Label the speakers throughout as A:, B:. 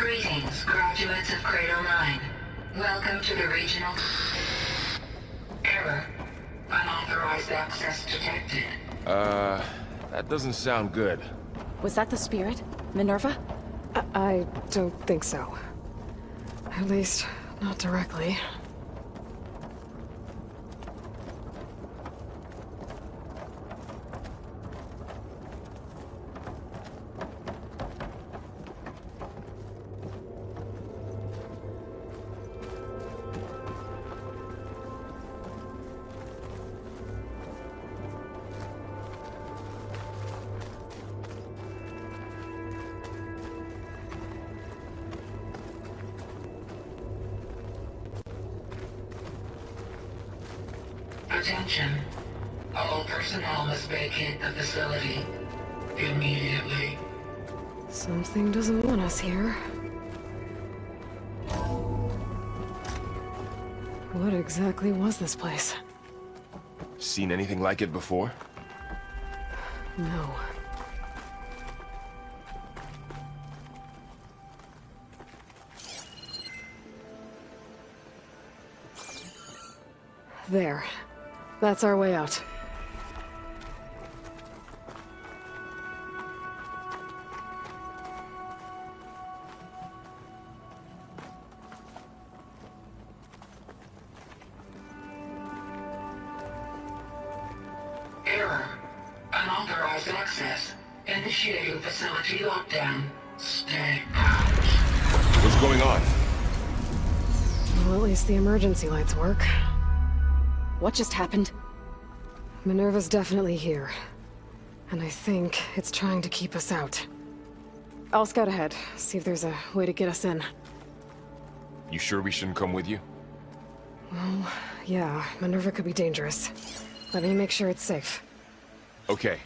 A: Greetings, graduates of Cradle 9. Welcome to the regional... Error. Unauthorized access detected.
B: That doesn't sound good.
C: Was that the spirit? Minerva?
D: I don't think so. At least, not directly.
A: Attention. All personnel must vacate the facility immediately.
D: Something doesn't want us here. What exactly was this place?
B: Seen anything like it before?
D: No. There. That's our way out.
A: Error. Unauthorized access. Initiating facility lockdown. Stay out.
B: What's going on?
D: Well, at least the emergency lights work.
C: What just happened?
D: Minerva's definitely here. And I think it's trying to keep us out. I'll scout ahead, see if there's a way to get us in.
B: You sure we shouldn't come with you?
D: Well, yeah, Minerva could be dangerous. Let me make sure it's safe.
B: Okay.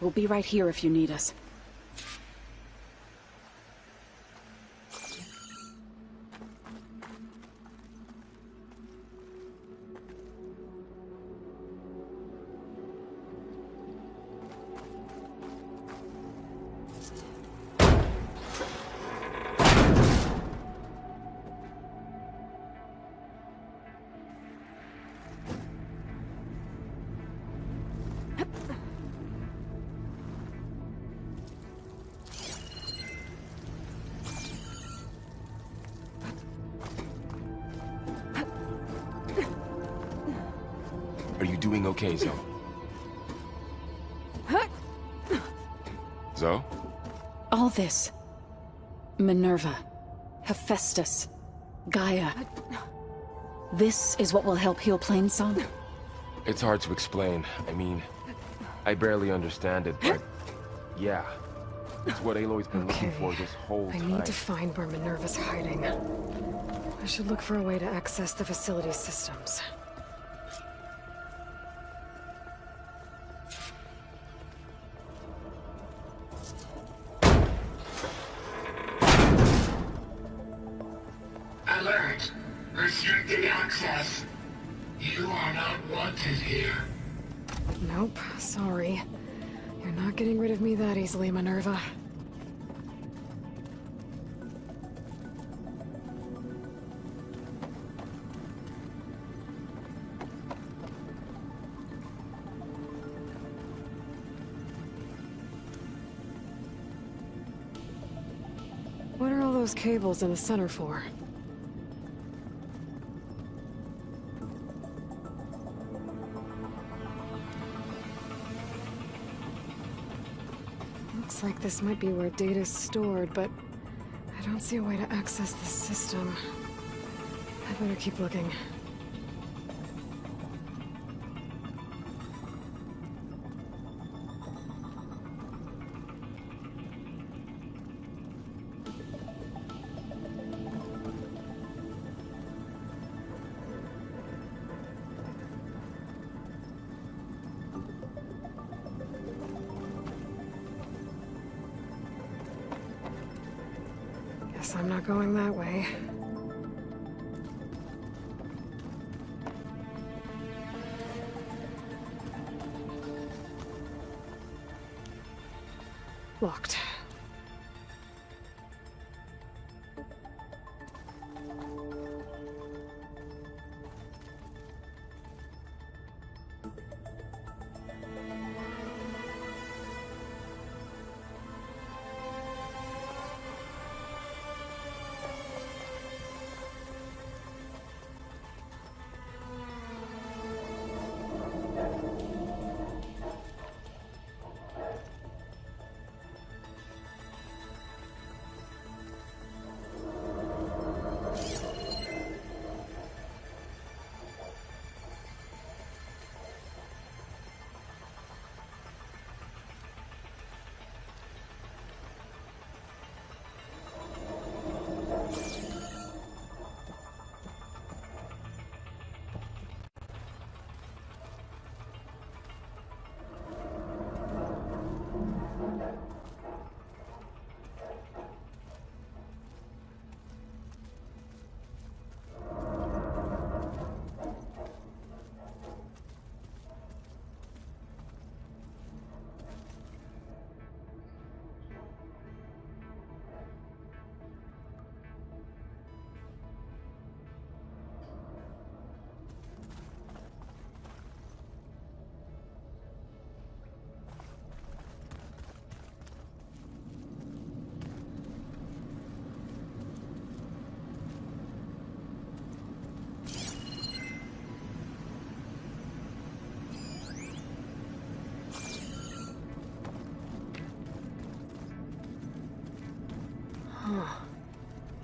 C: We'll be right here if you need us.
B: Are you doing okay, Zoe? Zoe?
C: All this. Minerva. Hephaestus. Gaia. This is what will help heal Plainsong?
B: It's hard to explain. I mean, I barely understand it, but... yeah. It's what Aloy's been looking for this whole
D: I
B: time.
D: need to find where Minerva's hiding. I should look for a way to access the facility's systems.
A: Alert. Restricted access. You are not wanted here.
D: Nope, sorry. You're not getting rid of me that easily, Minerva. What are all those cables in the center for? Looks like this might be where data's stored, but I don't see a way to access the system. I better keep looking. Guess I'm not going that way. Locked.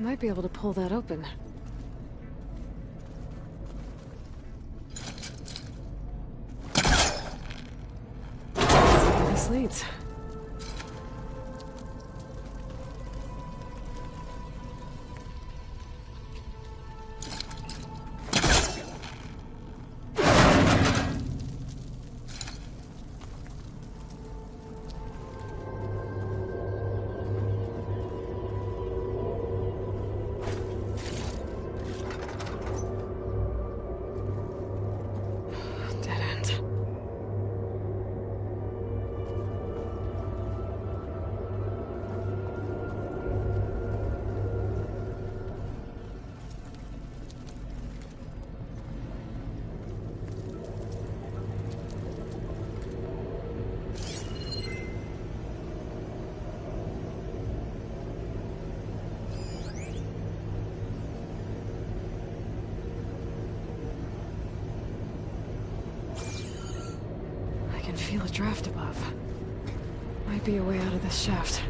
D: Might be able to pull that open. Let's see where this leads. Dead end. I can feel a draft above. Might be a way out of this shaft.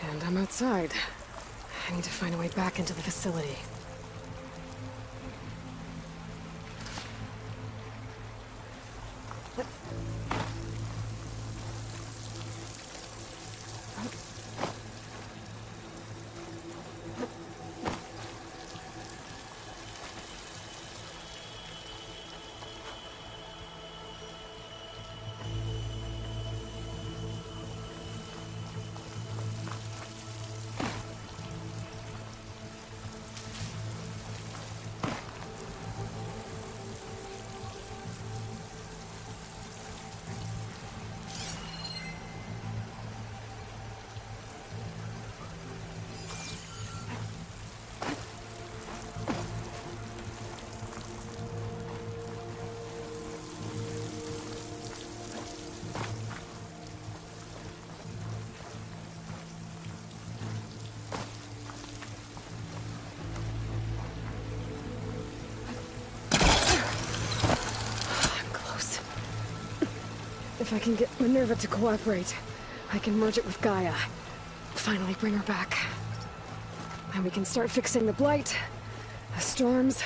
D: And I'm outside. I need to find a way back into the facility. If I can get Minerva to cooperate, I can merge it with Gaia. Finally bring her back. And we can start fixing the Blight, the storms,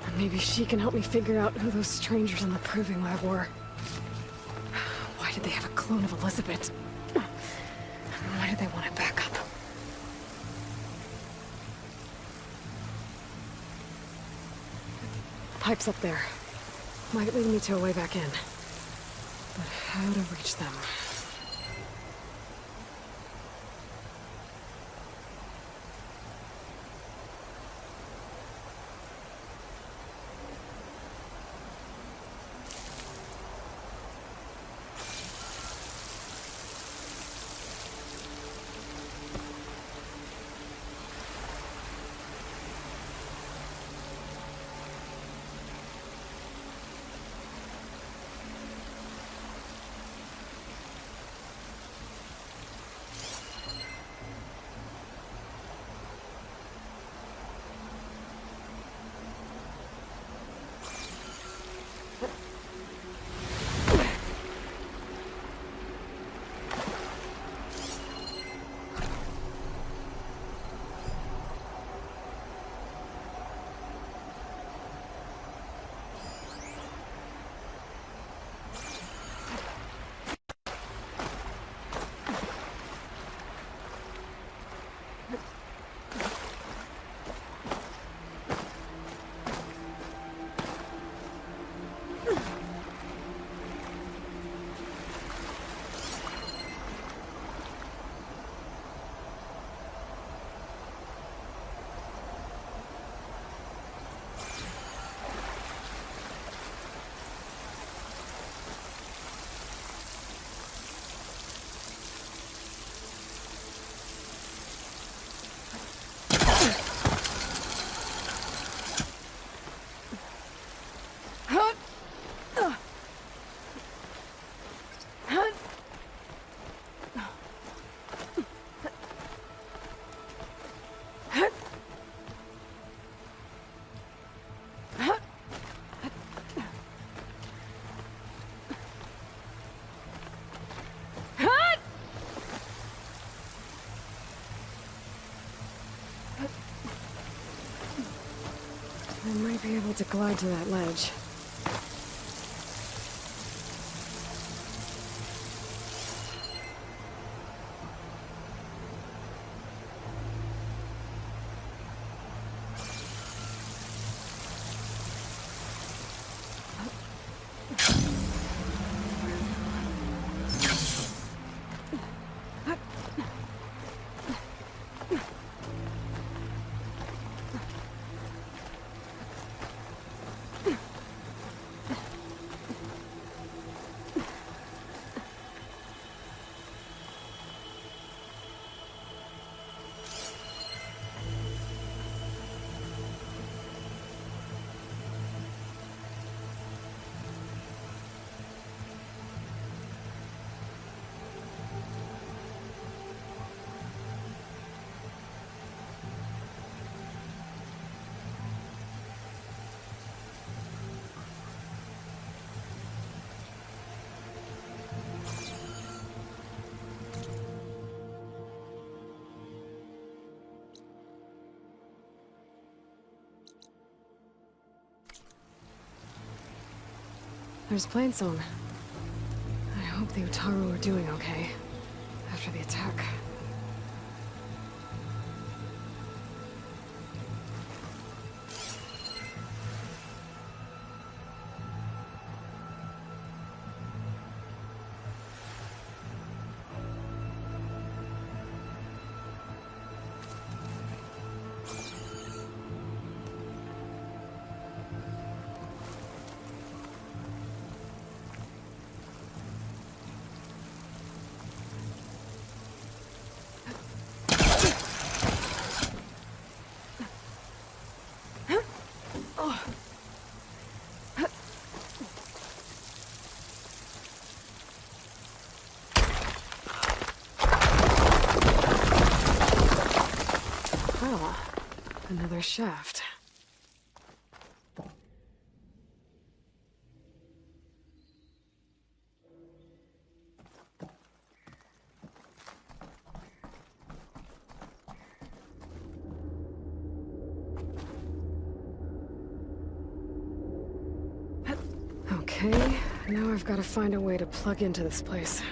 D: and maybe she can help me figure out who those strangers in the proving lab were. Why did they have a clone of Elizabeth? Why did they want it back up? Pipes up there. Might lead me to a way back in. But how to reach them? I might be able to glide to that ledge. There's Plainsong. I hope the Utaru are doing okay after the attack. Another shaft. Okay, now I've got to find a way to plug into this place.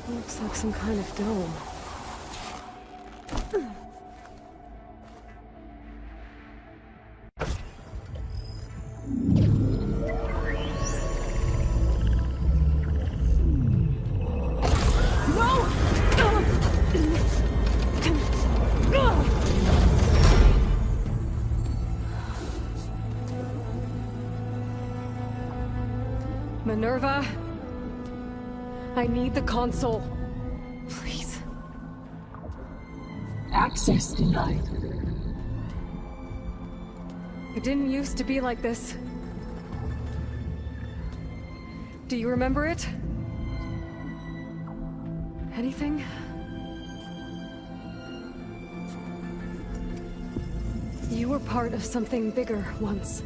D: Looks like some kind of dome. Minerva, I need the console. Please.
E: Access denied.
D: It didn't used to be like this. Do you remember it? Anything? You were part of something bigger once.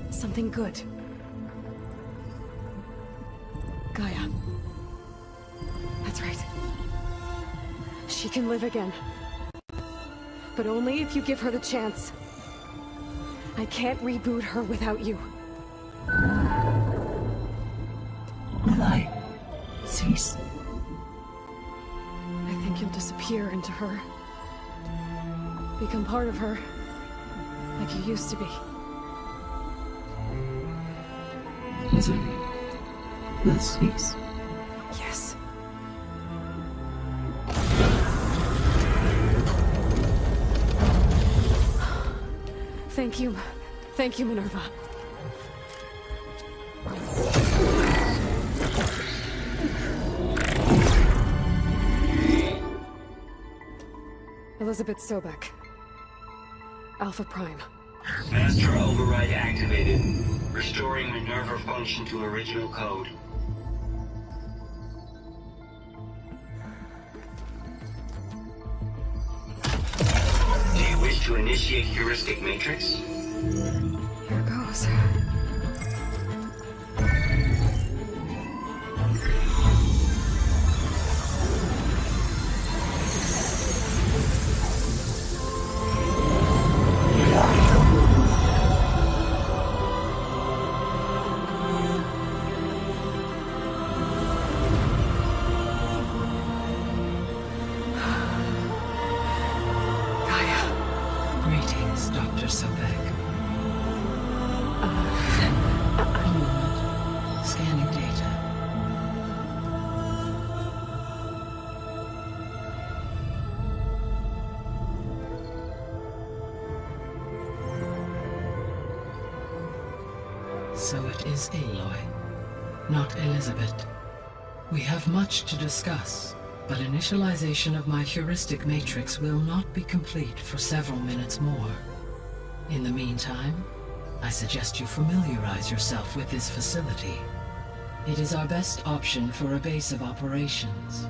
D: Something good. Gaia. That's right. She can live again. But only if you give her the chance. I can't reboot her without you.
E: Will I cease?
D: I think you'll disappear into her. Become part of her. Like you used to be.
E: Blizzard will cease.
D: Yes. Thank you. Thank you, Minerva. Elizabeth Sobek. Alpha Prime.
F: Master override activated. Restoring Minerva function to original code. Do you wish to initiate heuristic matrix?
D: Here goes.
G: matter so big.
D: I'm
G: One moment. Scanning data. So it is Aloy, not Elizabeth. We have much to discuss, but initialization of my heuristic matrix will not be complete for several minutes more. In the meantime, I suggest you familiarize yourself with this facility. It is our best option for a base of operations,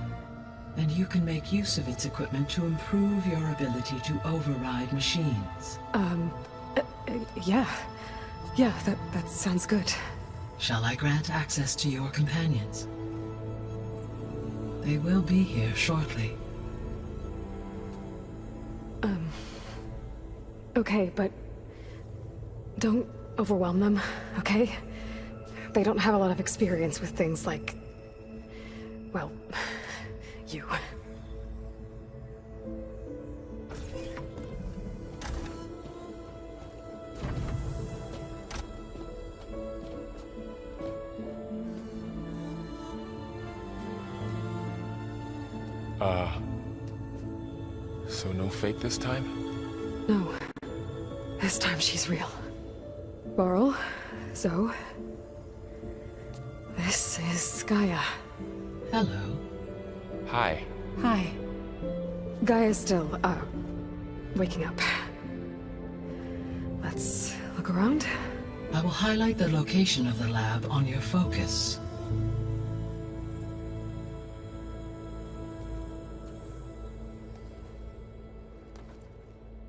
G: and you can make use of its equipment to improve your ability to override machines.
D: yeah. Yeah, that sounds good.
G: Shall I grant access to your companions? They will be here shortly.
D: Okay, but don't overwhelm them, okay? They don't have a lot of experience with things like, well, you.
B: So no fake this time?
D: No. This time she's real. Varl, Zoe. This is Gaia.
G: Hello.
B: Hi.
C: Hi.
D: Gaia's still, waking up. Let's look around.
G: I will highlight the location of the lab on your focus.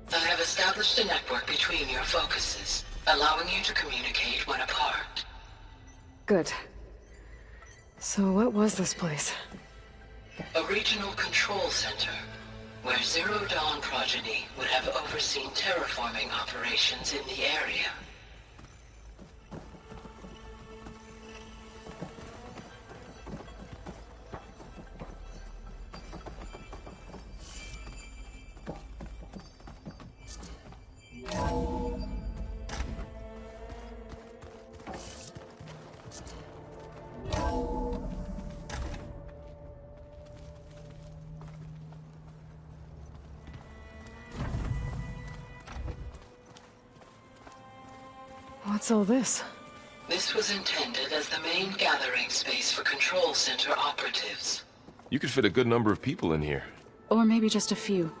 G: I have established a network between your focuses, allowing you to communicate when apart.
D: Good. So what was this place?
G: A regional control center, where Zero Dawn progeny would have overseen terraforming operations in the area.
D: What's all this?
G: This was intended as the main gathering space for control center operatives.
B: You could fit a good number of people in here.
C: Or maybe just a few.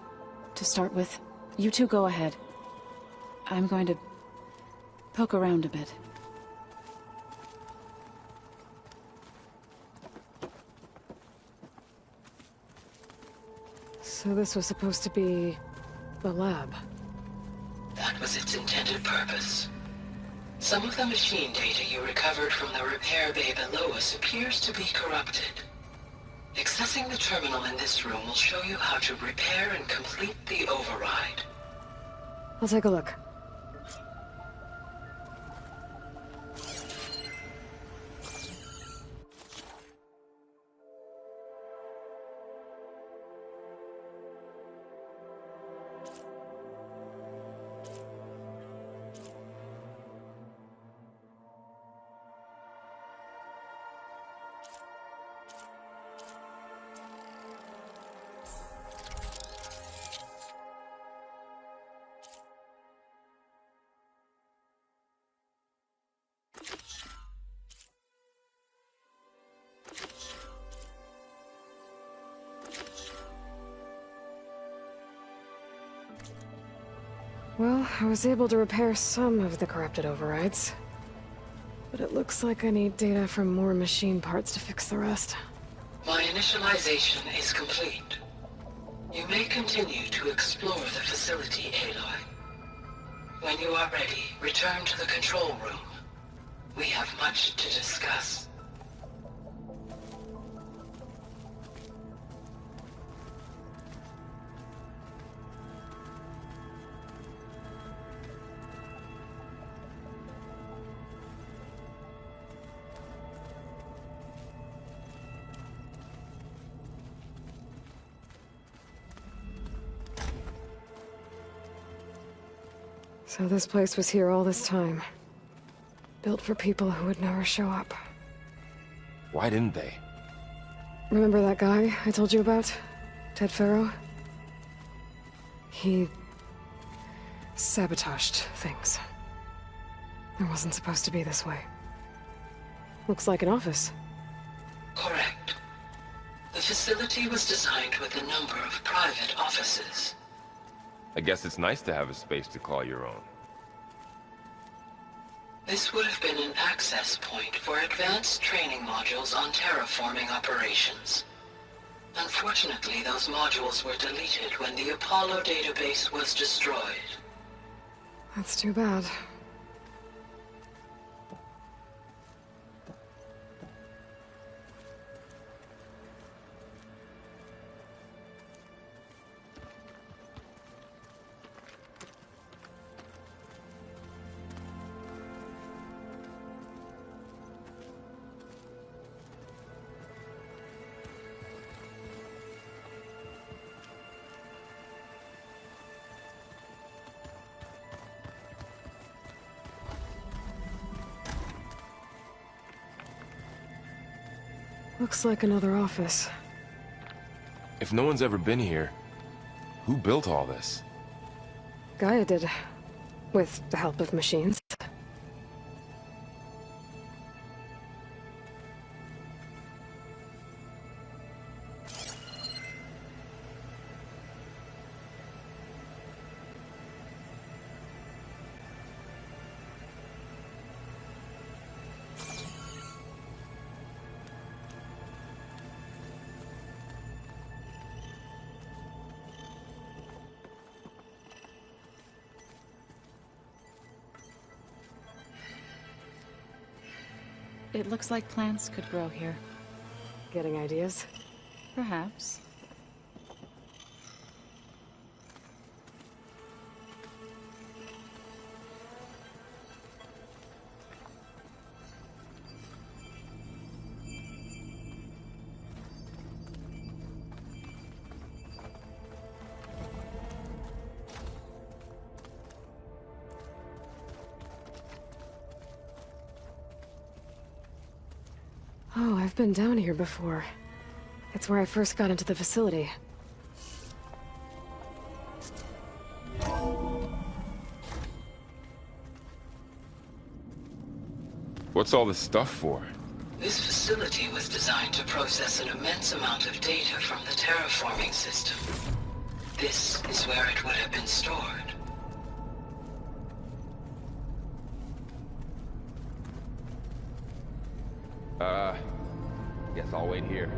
C: To start with, you two go ahead. I'm going to poke around a bit.
D: So this was supposed to be the lab.
G: That was its intended purpose. Some of the machine data you recovered from the repair bay below us appears to be corrupted. Accessing the terminal in this room will show you how to repair and complete the override.
D: I'll take a look. Well, I was able to repair some of the corrupted overrides. But it looks like I need data from more machine parts to fix the rest.
G: My initialization is complete. You may continue to explore the facility, Aloy. When you are ready, return to the control room. We have much to discuss.
D: So this place was here all this time. Built for people who would never show up.
B: Why didn't they?
D: Remember that guy I told you about? Ted Farrow? He sabotaged things. It wasn't supposed to be this way. Looks like an office.
G: Correct. The facility was designed with a number of private offices.
B: I guess it's nice to have a space to call your own.
G: This would have been an access point for advanced training modules on terraforming operations. Unfortunately, those modules were deleted when the Apollo database was destroyed.
D: That's too bad. Looks like another office.
B: If no one's ever been here, who built all this?
D: Gaia did. With the help of machines.
C: It looks like plants could grow here.
D: Getting ideas?
C: Perhaps.
D: Oh, I've been down here before. It's where I first got into the facility.
B: What's all this stuff for?
G: This facility was designed to process an immense amount of data from the terraforming system. This is where it would have been stored.
B: Guess I'll wait here.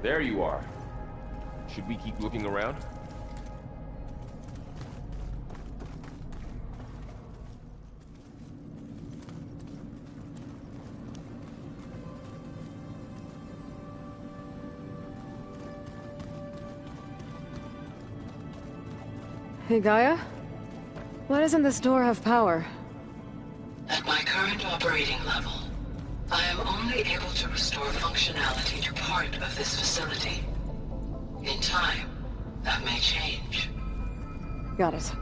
B: There you are. Should we keep looking around?
D: Hey, Gaia? Why doesn't this door have power?
G: At my current operating level, I am only able to restore functionality to part of this facility. In time, that may change.
D: Got it.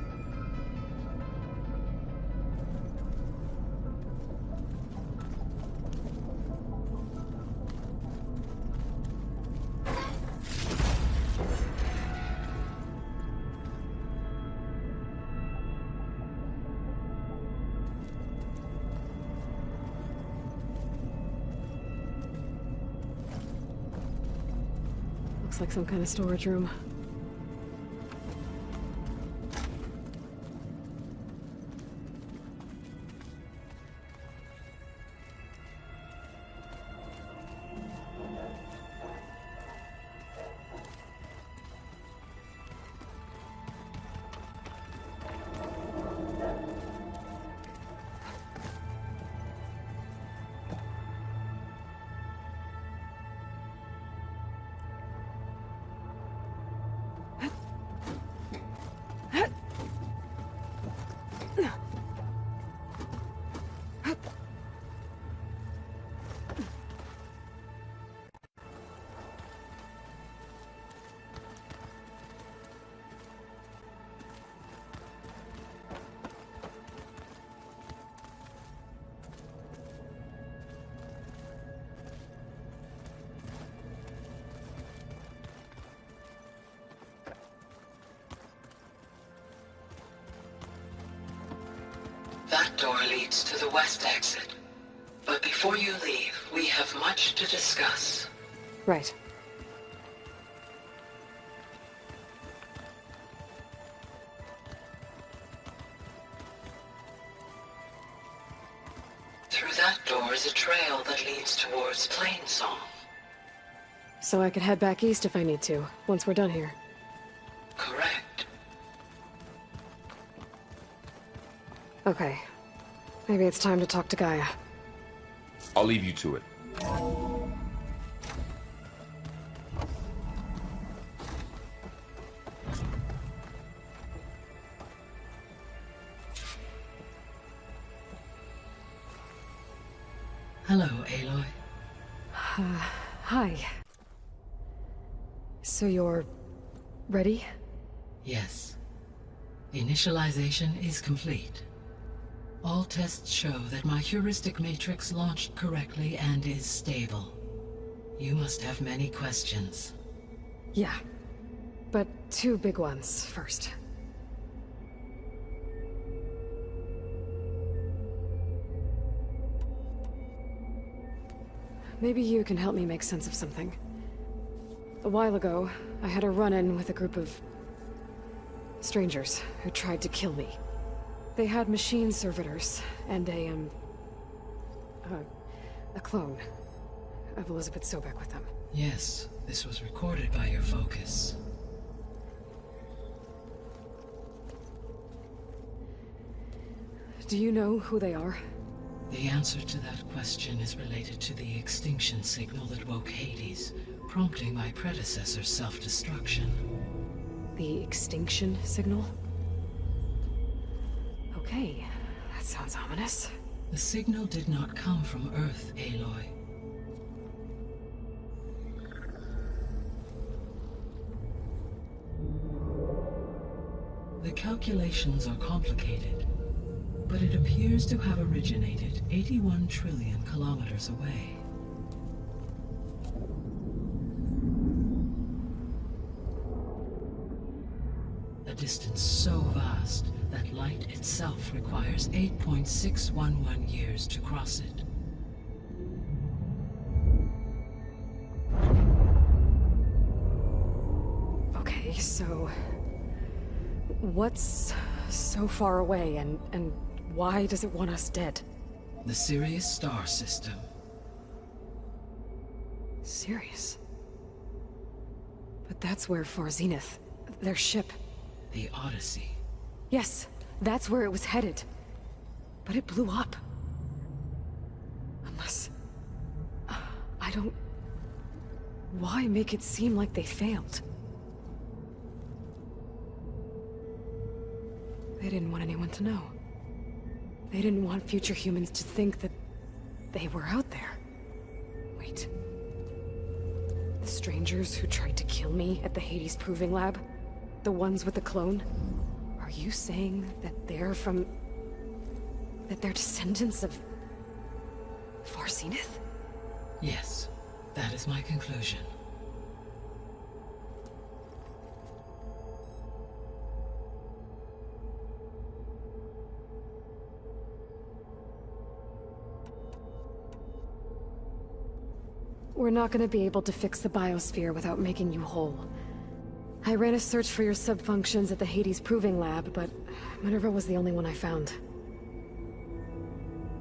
D: Looks like some kind of storage room.
G: door leads to the west exit. But before you leave, we have much to discuss.
D: Right.
G: Through that door is a trail that leads towards Plainsong.
D: So I could head back east if I need to, once we're done here.
G: Correct.
D: Okay. Maybe it's time to talk to Gaia.
B: I'll leave you to it.
G: Hello, Aloy.
D: Hi. So you're... ready?
G: Yes. Initialization is complete. All tests show that my heuristic matrix launched correctly and is stable. You must have many questions.
D: Yeah. But two big ones first. Maybe you can help me make sense of something. A while ago, I had a run-in with a group of... strangers who tried to kill me. They had machine servitors and a clone of Elizabeth Sobek with them.
G: Yes, this was recorded by your focus.
D: Do you know who they are?
G: The answer to that question is related to the extinction signal that woke Hades, prompting my predecessor's self-destruction.
D: The extinction signal? Okay, that sounds ominous.
G: The signal did not come from Earth, Aloy. The calculations are complicated, but it appears to have originated 81 trillion kilometers away. A distance so vast that light itself requires 8.611 years to cross it.
D: Okay, so... what's so far away, and why does it want us dead?
G: The Sirius star system.
D: Sirius? But that's where Far Zenith, their ship...
G: The Odyssey.
D: Yes, that's where it was headed. But it blew up. Unless... I don't... Why make it seem like they failed? They didn't want anyone to know. They didn't want future humans to think that they were out there. Wait. The strangers who tried to kill me at the Hades Proving Lab? The ones with the clone? Are you saying that they're from... that they're descendants of... Far Zenith?
G: Yes, that is my conclusion.
D: We're not gonna be able to fix the biosphere without making you whole. I ran a search for your sub-functions at the Hades Proving Lab, but Minerva was the only one I found.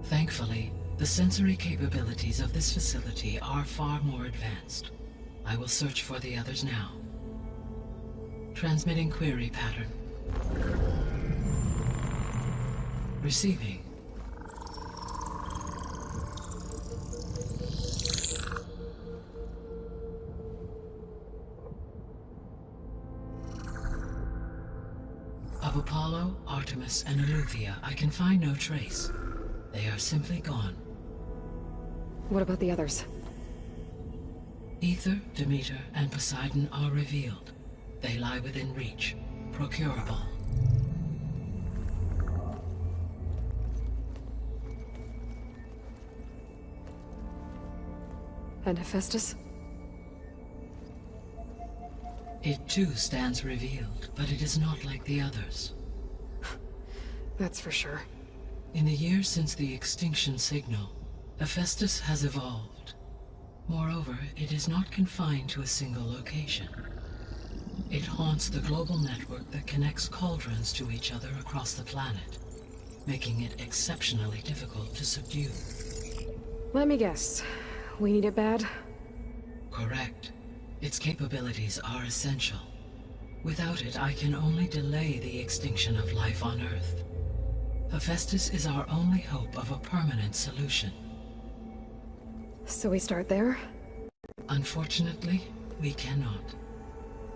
G: Thankfully, the sensory capabilities of this facility are far more advanced. I will search for the others now. Transmitting query pattern. Receiving. Of Apollo, Artemis, and Eleuthia, I can find no trace. They are simply gone.
D: What about the others?
G: Ether, Demeter, and Poseidon are revealed. They lie within reach, procurable.
D: And Hephaestus?
G: It too stands revealed, but it is not like the others.
D: That's for sure.
G: In the years since the extinction signal, Hephaestus has evolved. Moreover, it is not confined to a single location. It haunts the global network that connects cauldrons to each other across the planet, making it exceptionally difficult to subdue.
D: Let me guess. We need it bad?
G: Correct. Its capabilities are essential. Without it, I can only delay the extinction of life on Earth. Hephaestus is our only hope of a permanent solution.
D: So we start there?
G: Unfortunately, we cannot.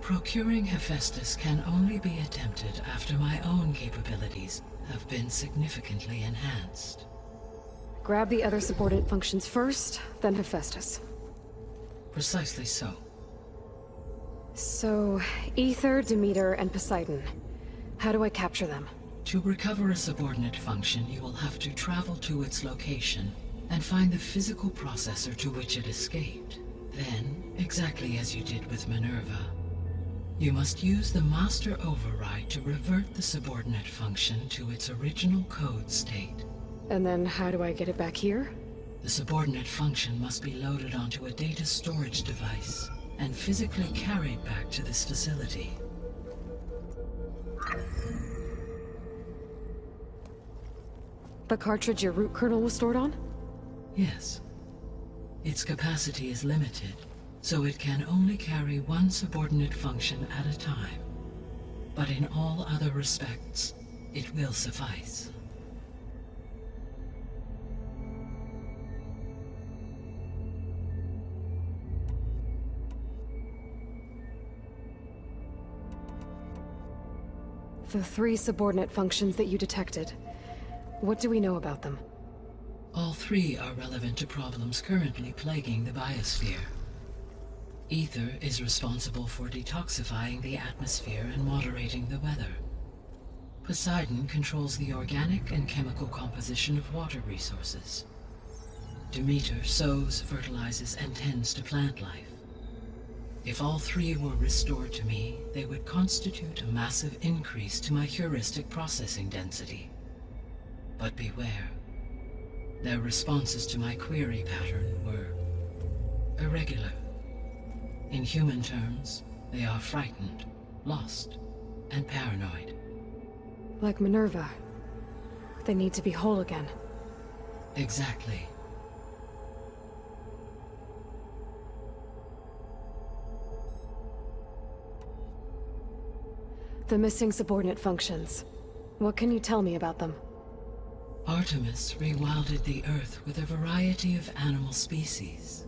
G: Procuring Hephaestus can only be attempted after my own capabilities have been significantly enhanced.
D: Grab the other subordinate functions first, then Hephaestus.
G: Precisely so.
D: So, Ether, Demeter, and Poseidon. How do I capture them?
G: To recover a subordinate function, you will have to travel to its location and find the physical processor to which it escaped. Then, exactly as you did with Minerva, you must use the master override to revert the subordinate function to its original code state.
D: And then how do I get it back here?
G: The subordinate function must be loaded onto a data storage device and physically carried back to this facility.
D: The cartridge your root kernel was stored on?
G: Yes. Its capacity is limited, so it can only carry one subordinate function at a time. But in all other respects, it will suffice.
D: The 3 subordinate functions that you detected. What do we know about them?
G: All 3 are relevant to problems currently plaguing the biosphere. Ether is responsible for detoxifying the atmosphere and moderating the weather. Poseidon controls the organic and chemical composition of water resources. Demeter sows, fertilizes, and tends to plant life. If all 3 were restored to me, they would constitute a massive increase to my heuristic processing density. But beware. Their responses to my query pattern were irregular. In human terms, they are frightened, lost, and paranoid.
D: Like Minerva. They need to be whole again.
G: Exactly.
D: The missing subordinate functions. What can you tell me about them?
G: Artemis rewilded the Earth with a variety of animal species.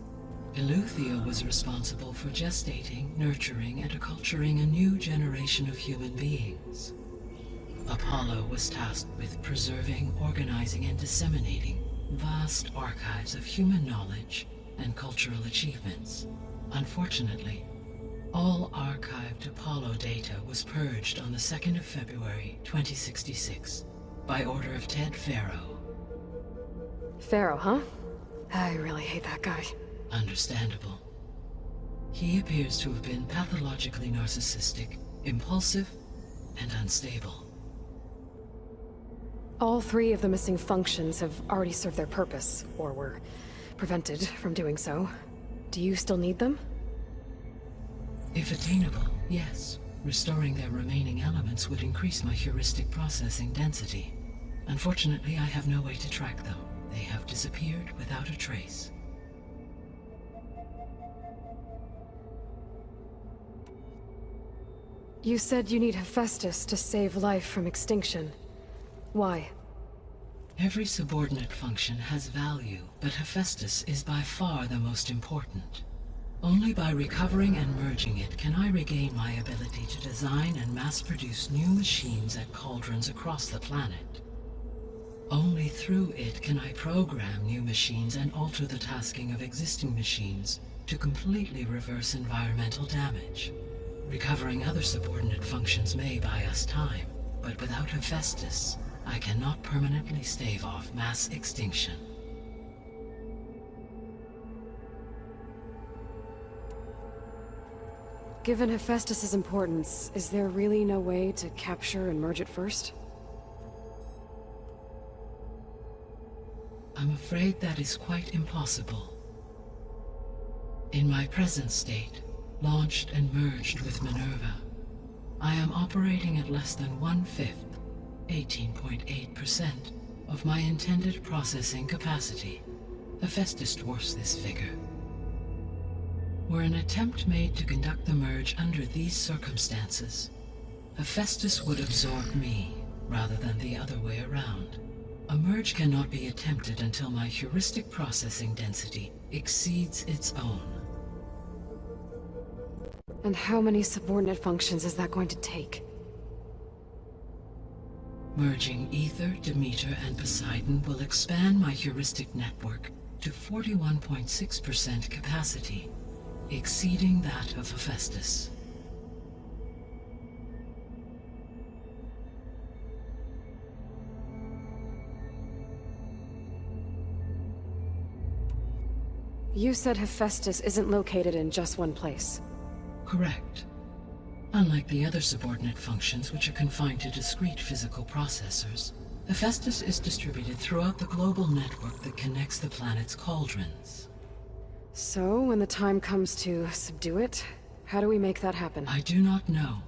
G: Eleuthia was responsible for gestating, nurturing, and acculturating a new generation of human beings. Apollo was tasked with preserving, organizing, and disseminating vast archives of human knowledge and cultural achievements. Unfortunately, all archived Apollo data was purged on the 2nd of February, 2066, by order of Ted Faro.
D: Pharaoh, huh? I really hate that guy.
G: Understandable. He appears to have been pathologically narcissistic, impulsive, and unstable.
D: All 3 of the missing functions have already served their purpose, or were prevented from doing so. Do you still need them?
G: If attainable, yes. Restoring their remaining elements would increase my heuristic processing density. Unfortunately, I have no way to track them. They have disappeared without a trace.
D: You said you need Hephaestus to save life from extinction. Why?
G: Every subordinate function has value, but Hephaestus is by far the most important. Only by recovering and merging it can I regain my ability to design and mass-produce new machines at cauldrons across the planet. Only through it can I program new machines and alter the tasking of existing machines to completely reverse environmental damage. Recovering other subordinate functions may buy us time, but without Hephaestus, I cannot permanently stave off mass extinction.
D: Given Hephaestus's importance, is there really no way to capture and merge it first?
G: afraid that is quite impossible. In my present state, launched and merged with Minerva, I am operating at less than 1/5, 18.8%, of my intended processing capacity. Hephaestus dwarfs this figure. Were an attempt made to conduct the merge under these circumstances, Hephaestus would absorb me, rather than the other way around. A merge cannot be attempted until my heuristic processing density exceeds its own.
D: And how many subordinate functions is that going to take?
G: Merging Ether, Demeter, and Poseidon will expand my heuristic network to 41.6% capacity, exceeding that of Hephaestus.
D: You said Hephaestus isn't located in just one place.
G: Correct. Unlike the other subordinate functions, which are confined to discrete physical processors, Hephaestus is distributed throughout the global network that connects the planet's cauldrons.
D: So, when the time comes to subdue it, how do we make that happen?
G: I do not know.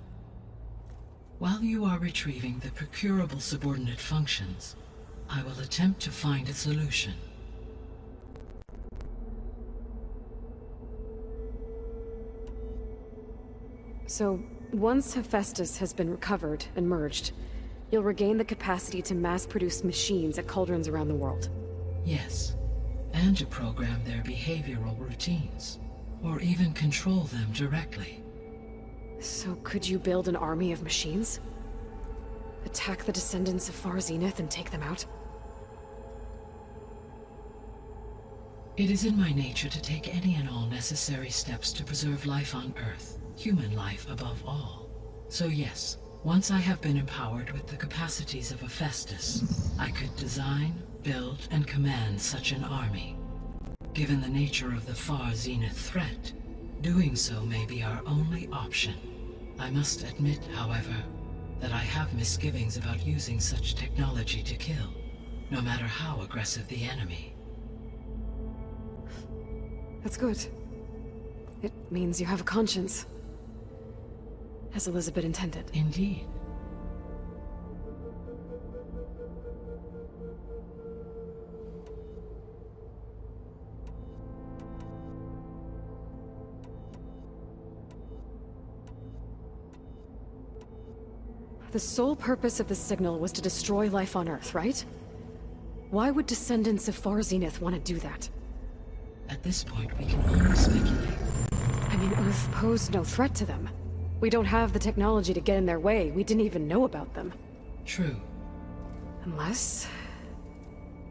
G: While you are retrieving the procurable subordinate functions, I will attempt to find a solution.
D: So, once Hephaestus has been recovered and merged, you'll regain the capacity to mass-produce machines at cauldrons around the world.
G: Yes, and to program their behavioral routines, or even control them directly.
D: So could you build an army of machines? Attack the descendants of Far Zenith and take them out?
G: It is in my nature to take any and all necessary steps to preserve life on Earth, human life above all. So yes, once I have been empowered with the capacities of Hephaestus, I could design, build, and command such an army. Given the nature of the Far Zenith threat, doing so may be our only option. I must admit, however, that I have misgivings about using such technology to kill, no matter how aggressive the enemy.
D: That's good. It means you have a conscience. As Elizabeth intended.
G: Indeed.
D: The sole purpose of the signal was to destroy life on Earth, right? Why would descendants of Far Zenith want to do that?
G: At this point, we can only speculate.
D: I mean, Earth posed no threat to them. We don't have the technology to get in their way. We didn't even know about them.
G: True.
D: Unless...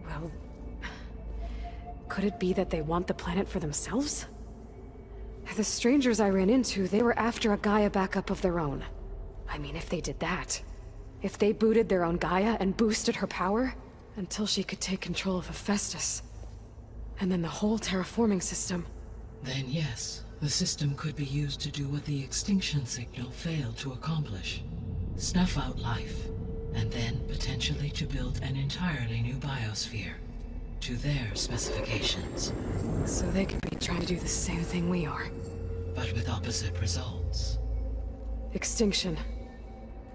D: well... could it be that they want the planet for themselves? The strangers I ran into, they were after a Gaia backup of their own. I mean, if they did that... if they booted their own Gaia and boosted her power... until she could take control of Hephaestus. And then the whole terraforming system.
G: Then yes, the system could be used to do what the extinction signal failed to accomplish. Snuff out life, and then potentially to build an entirely new biosphere, to their specifications.
D: So they could be trying to do the same thing we are.
G: But with opposite results.
D: Extinction,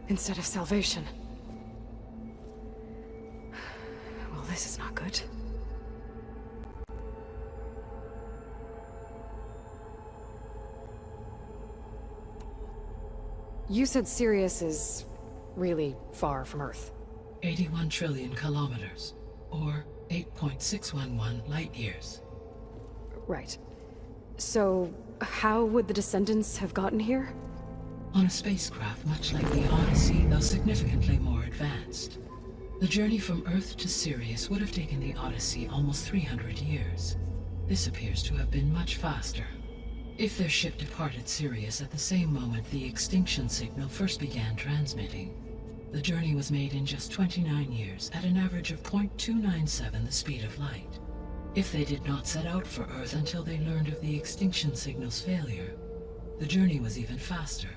D: instead of salvation. Well, this is not good. You said Sirius is really far from Earth.
G: 81 trillion kilometers, or 8.611 light-years.
D: Right. So, how would the descendants have gotten here?
G: On a spacecraft much like the Odyssey, though significantly more advanced. The journey from Earth to Sirius would have taken the Odyssey almost 300 years. This appears to have been much faster. If their ship departed Sirius at the same moment the extinction signal first began transmitting, the journey was made in just 29 years at an average of 0.297 the speed of light. If they did not set out for Earth until they learned of the extinction signal's failure, the journey was even faster,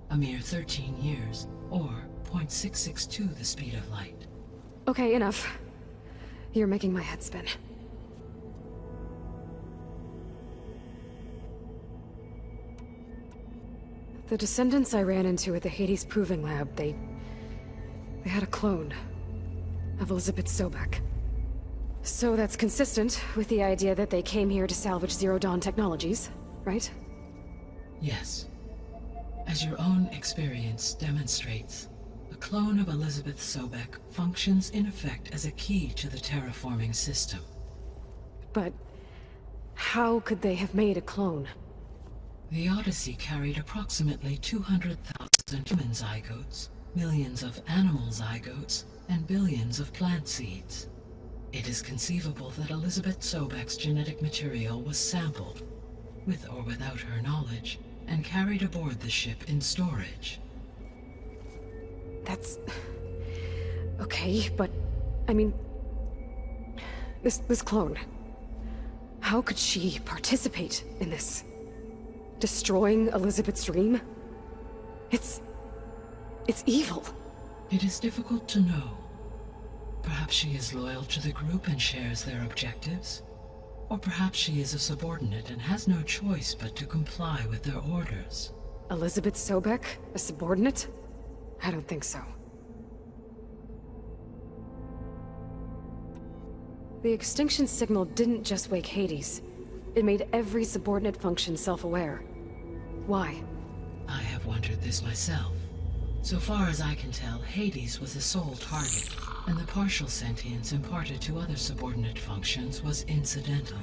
G: a mere 13 years, or 0.662 the speed of light.
D: Okay, enough. You're making my head spin. The descendants I ran into at the Hades Proving Lab, they had a clone of Elizabeth Sobek. So that's consistent with the idea that they came here to salvage Zero Dawn technologies, right?
G: Yes. As your own experience demonstrates, a clone of Elizabeth Sobek functions in effect as a key to the terraforming system.
D: But how could they have made a clone?
G: The Odyssey carried approximately 200,000 human zygotes, millions of animal zygotes, and billions of plant seeds. It is conceivable that Elizabeth Sobek's genetic material was sampled, with or without her knowledge, and carried aboard the ship in storage.
D: That's... okay, but... I mean... This clone... How could she participate in this? Destroying Elizabeth's dream? It's evil.
G: It is difficult to know. Perhaps she is loyal to the group and shares their objectives. Or perhaps she is a subordinate and has no choice but to comply with their orders.
D: Elizabeth Sobek? A subordinate? I don't think so. The extinction signal didn't just wake Hades. It made every subordinate function self-aware. Why?
G: I have wondered this myself. So far as I can tell, Hades was the sole target, and the partial sentience imparted to other subordinate functions was incidental.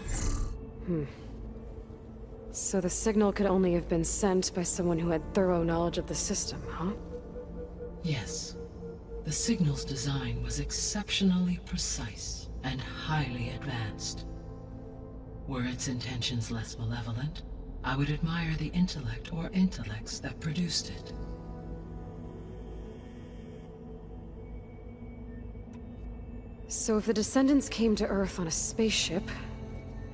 D: So the signal could only have been sent by someone who had thorough knowledge of the system, huh?
G: Yes. The signal's design was exceptionally precise and highly advanced. Were its intentions less malevolent, I would admire the intellect or intellects that produced it.
D: So if the descendants came to Earth on a spaceship,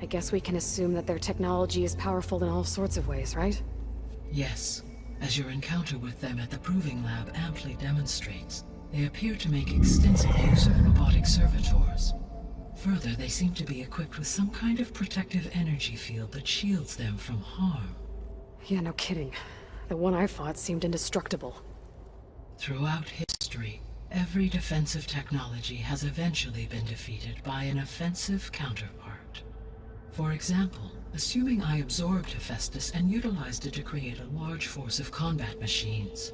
D: I guess we can assume that their technology is powerful in all sorts of ways, right?
G: Yes. As your encounter with them at the Proving Lab amply demonstrates, they appear to make extensive use of robotic servitors. Further, they seem to be equipped with some kind of protective energy field that shields them from harm.
D: Yeah, no kidding. The one I fought seemed indestructible.
G: Throughout history, every defensive technology has eventually been defeated by an offensive counterpart. For example, assuming I absorbed Hephaestus and utilized it to create a large force of combat machines.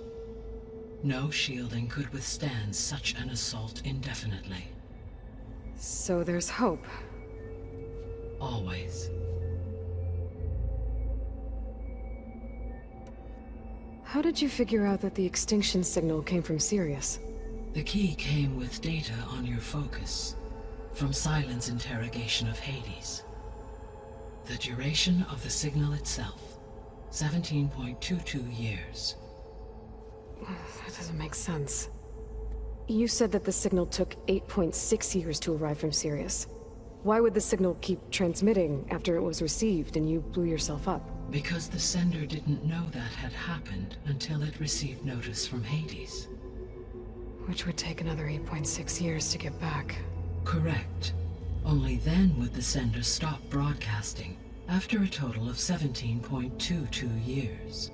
G: No shielding could withstand such an assault indefinitely.
D: So there's hope.
G: Always.
D: How did you figure out that the extinction signal came from Sirius?
G: The key came with data on your focus, from Silent's interrogation of Hades. The duration of the signal itself, 17.22 years.
D: That doesn't make sense. You said that the signal took 8.6 years to arrive from Sirius. Why would the signal keep transmitting after it was received and you blew yourself up?
G: Because the sender didn't know that had happened until it received notice from Hades.
D: Which would take another 8.6 years to get back.
G: Correct. Only then would the sender stop broadcasting, after a total of 17.22 years.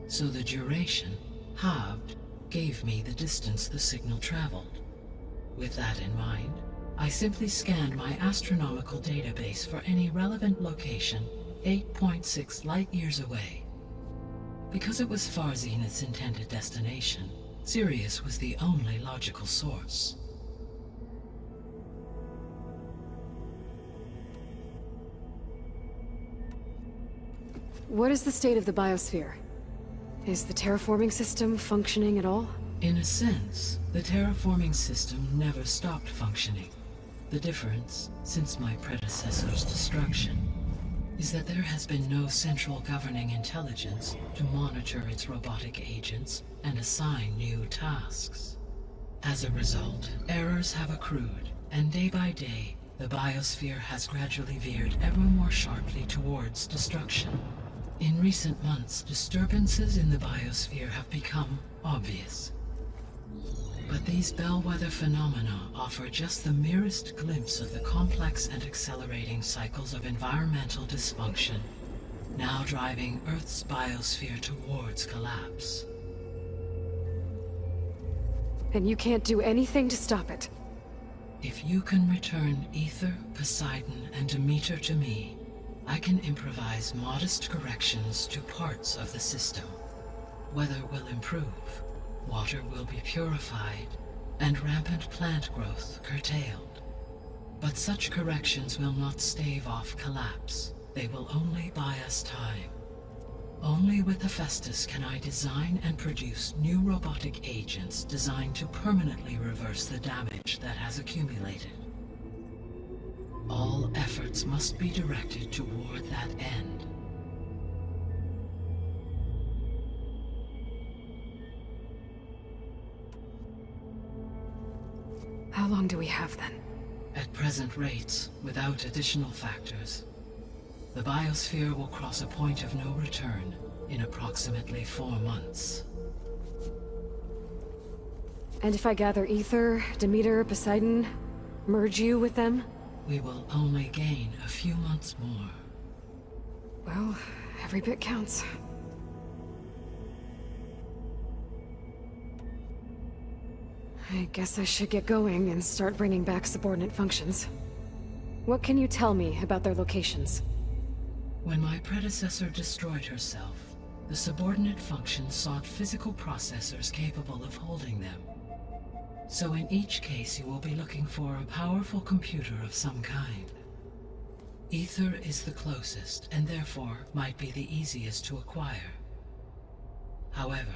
G: So the duration, halved, gave me the distance the signal traveled. With that in mind, I simply scanned my astronomical database for any relevant location 8.6 light-years away. Because it was Far Zenith's intended destination, Sirius was the only logical source.
D: What is the state of the biosphere? Is the terraforming system functioning at all?
G: In a sense, the terraforming system never stopped functioning. The difference, since my predecessor's destruction, is that there has been no central governing intelligence to monitor its robotic agents and assign new tasks. As a result, errors have accrued, and day by day, the biosphere has gradually veered ever more sharply towards destruction. In recent months, disturbances in the biosphere have become obvious. But these bellwether phenomena offer just the merest glimpse of the complex and accelerating cycles of environmental dysfunction, now driving Earth's biosphere towards collapse.
D: And you can't do anything to stop it?
G: If you can return Ether, Poseidon, and Demeter to me, I can improvise modest corrections to parts of the system. Weather will improve, water will be purified, and rampant plant growth curtailed. But such corrections will not stave off collapse. They will only buy us time. Only with Hephaestus can I design and produce new robotic agents designed to permanently reverse the damage that has accumulated. All efforts must be directed toward that end.
D: How long do we have then?
G: At present rates, without additional factors, the biosphere will cross a point of no return in approximately 4 months.
D: And if I gather Ether, Demeter, Poseidon, merge you with them?
G: We will only gain a few months more.
D: Well, every bit counts. I guess I should get going and start bringing back subordinate functions. What can you tell me about their locations?
G: When my predecessor destroyed herself, the subordinate functions sought physical processors capable of holding them. So in each case you will be looking for a powerful computer of some kind. Ether is the closest, and therefore might be the easiest to acquire. However,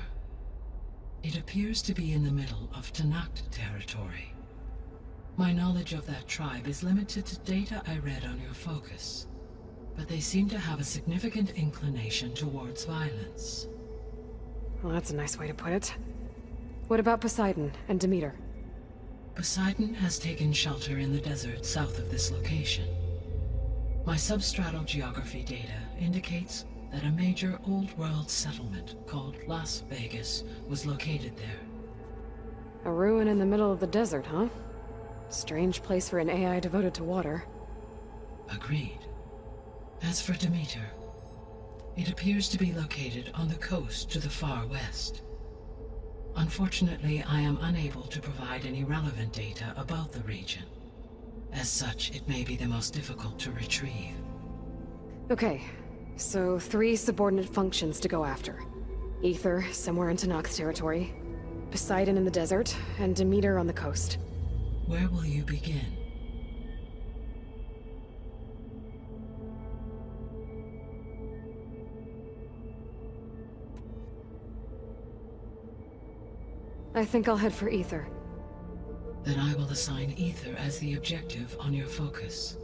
G: it appears to be in the middle of Tanakh territory. My knowledge of that tribe is limited to data I read on your focus, but they seem to have a significant inclination towards violence.
D: Well, that's a nice way to put it. What about Poseidon and Demeter?
G: Poseidon has taken shelter in the desert south of this location. My substratal geography data indicates that a major old-world settlement called Las Vegas was located there.
D: A ruin in the middle of the desert, huh? Strange place for an AI devoted to water.
G: Agreed. As for Demeter, it appears to be located on the coast to the far west. Unfortunately, I am unable to provide any relevant data about the region. As such, it may be the most difficult to retrieve.
D: Okay, so 3 subordinate functions to go after. Ether, somewhere in Tanakh territory. Poseidon in the desert, and Demeter on the coast.
G: Where will you begin?
D: I think I'll head for Ether.
G: Then I will assign Ether as the objective on your focus.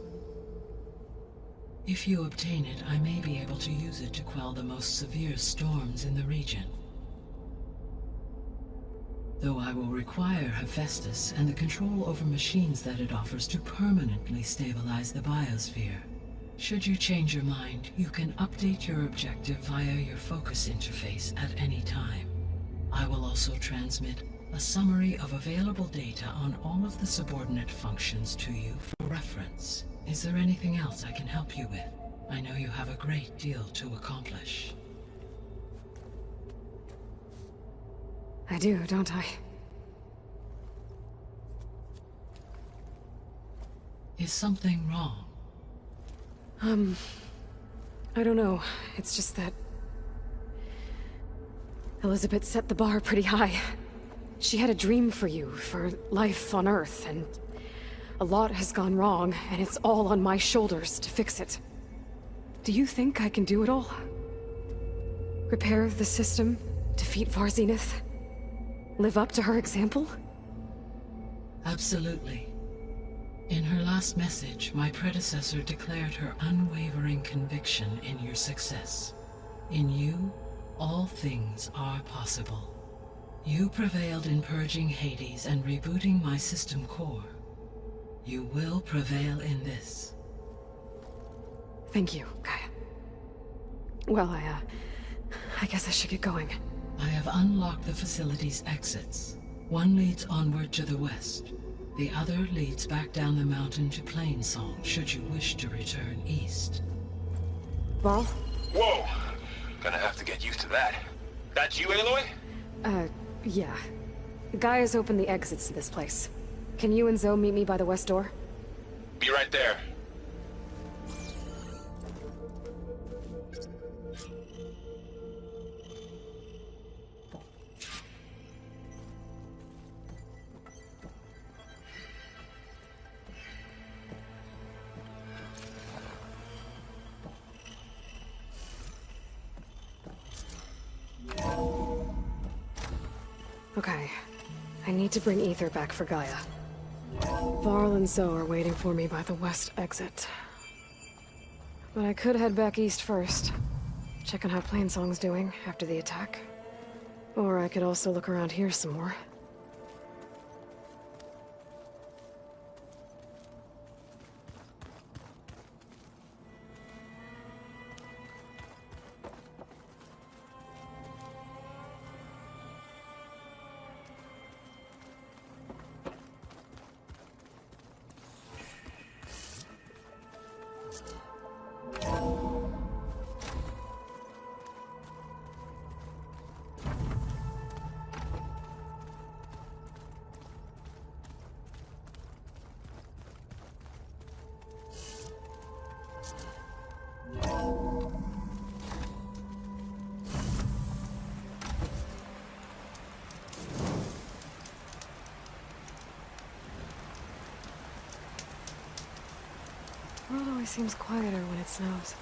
G: If you obtain it, I may be able to use it to quell the most severe storms in the region. Though I will require Hephaestus and the control over machines that it offers to permanently stabilize the biosphere. Should you change your mind, you can update your objective via your focus interface at any time. I will also transmit a summary of available data on all of the subordinate functions to you for reference. Is there anything else I can help you with? I know you have a great deal to accomplish.
D: I do, don't I?
G: Is something wrong?
D: I don't know. It's just that Elizabeth set the bar pretty high. She had a dream for you, for life on Earth, and a lot has gone wrong, and it's all on my shoulders to fix it. Do you think I can do it all? Repair the system, defeat Varzenith, live up to her example?
G: Absolutely. In her last message, my predecessor declared her unwavering conviction in your success. In you, all things are possible. You prevailed in purging Hades and rebooting my system core. You will prevail in this.
D: Thank you, Gaia. Well, I guess I should get going.
G: I have unlocked the facility's exits. One leads onward to the west. The other leads back down the mountain to Plainsong, should you wish to return east.
D: Ball?
B: Whoa! Gonna have to get used to that. That's you, Aloy?
D: Yeah. Gaia's opened the exits to this place. Can you and Zoe meet me by the west door?
B: Be right there.
D: Okay. I need to bring Ether back for Gaia. Varl and Zoe are waiting for me by the west exit. But I could head back east first. Check on how Plainsong's doing after the attack. Or I could also look around here some more. The world always seems quieter when it snows.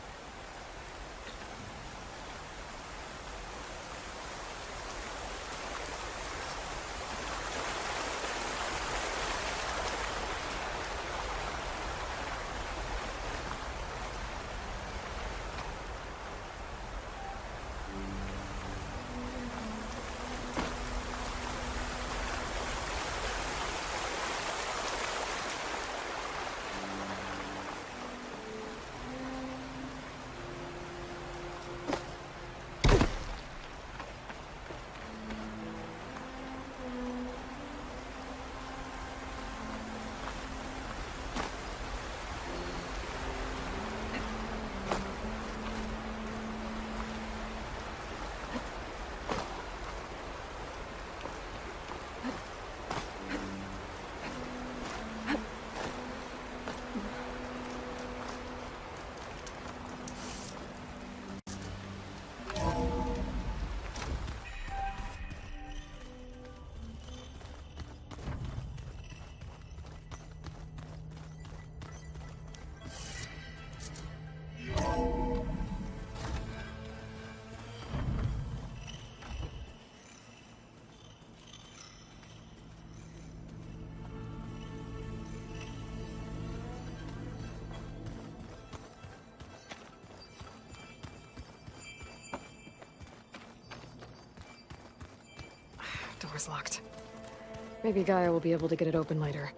D: Door's locked. Maybe Gaia will be able to get it open later.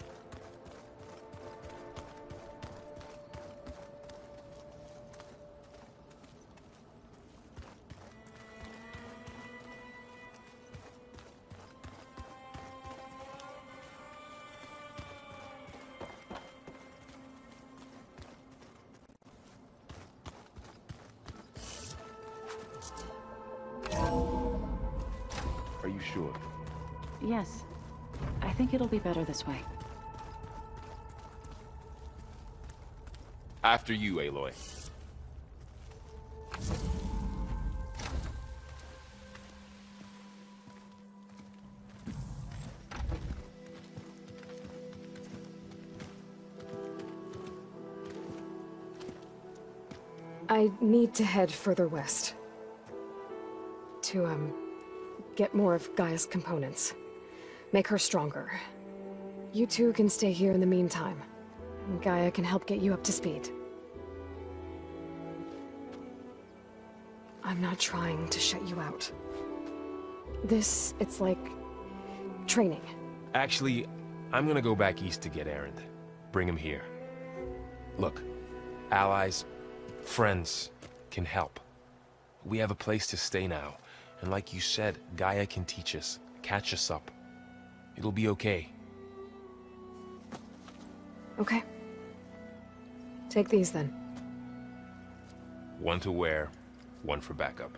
B: Are you sure?
C: Yes. I think it'll be better this way.
B: After you, Aloy.
D: I need to head further west. To, get more of Gaia's components. Make her stronger. You two can stay here in the meantime. And Gaia can help get you up to speed. I'm not trying to shut you out. It's like... training.
B: Actually, I'm gonna go back east to get Erend. Bring him here. Look, allies, friends can help. We have a place to stay now. And like you said, Gaia can teach us, catch us up. It'll be okay.
D: Okay. Take these then.
B: One to wear, one for backup.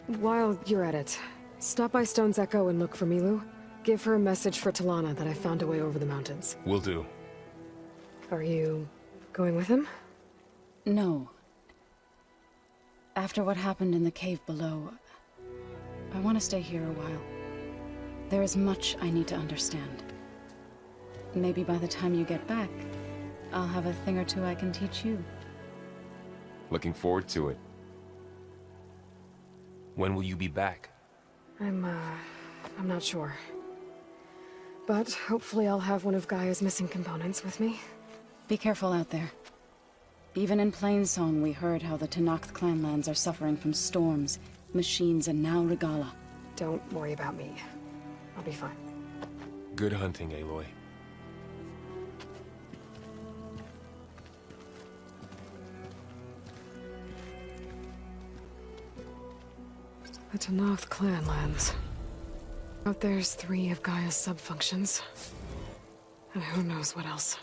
D: While you're at it, stop by Stone's Echo and look for Milu. Give her a message for Talana that I found a way over the mountains.
B: Will do.
D: Are you going with him?
C: No. After what happened in the cave below, I want to stay here a while. There is much I need to understand. Maybe by the time you get back, I'll have a thing or two I can teach you.
B: Looking forward to it. When will you be back?
D: I'm not sure. But hopefully I'll have one of Gaia's missing components with me.
C: Be careful out there. Even in Plainsong, we heard how the Tenakth clanlands are suffering from storms, machines, and now Regala.
D: Don't worry about me. I'll be fine.
B: Good hunting, Aloy.
D: The Tenakth clanlands. Out there's 3 of Gaia's subfunctions. And who knows what else.